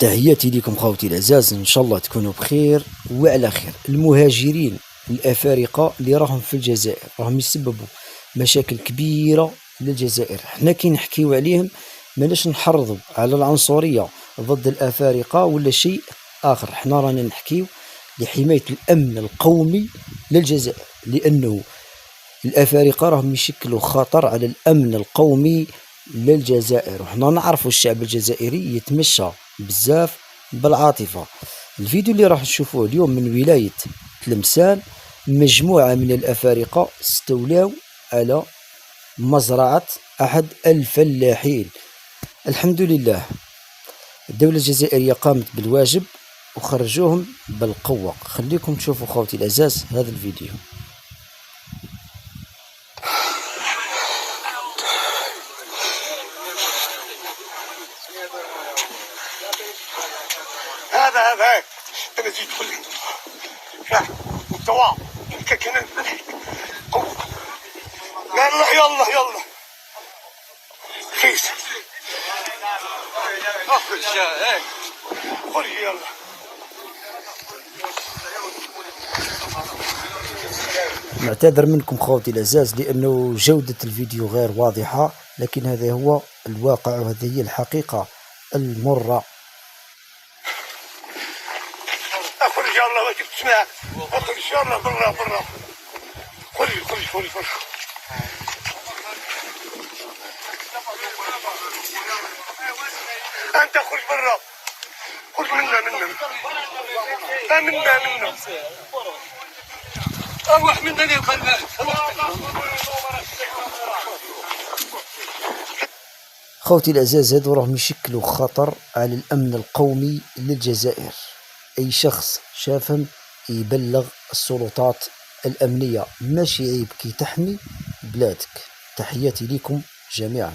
تحياتي لكم خوتي العزاز، ان شاء الله تكونوا بخير وعلى خير. المهاجرين الافارقه اللي راهم في الجزائر راهم يسببوا مشاكل كبيره للجزائر. حنا كي نحكيو عليهم ماناش نحرضوا على العنصريه ضد الافارقه ولا شيء اخر، حنا رانا نحكيو لحمايه الامن القومي للجزائر، لانه الافارقه راهم يشكلوا خطر على الامن القومي للجزائر، وحنا نعرفوا الشعب الجزائري يتمشى بزاف بالعاطفه. الفيديو اللي راح نشوفوه اليوم من ولايه تلمسان، مجموعه من الافارقه استولوا على مزرعه احد الفلاحين. الحمد لله الدوله الجزائريه قامت بالواجب وخرجوهم بالقوه. خليكم تشوفوا خوتي العزاز هذا الفيديو. هذا انا جيت كل الدواء كنا يلا كيس اخرج خرج يلا. نعتذر منكم خوتي العزاز لأنه جودة الفيديو غير واضحة، لكن هذا هو الواقع وهذه هي الحقيقة المرة. اخرج يلا ما جبت معك، اخرج يلا برا خرج انت خرج برا، خرج منا اروح منني وخلنا خوتي العزاز هذو راهم يشكلوا خطر على الأمن القومي للجزائر. أي شخص شافهم يبلغ السلطات الأمنية، ماشي عيب كي تحمي بلادك. تحياتي لكم جميعا.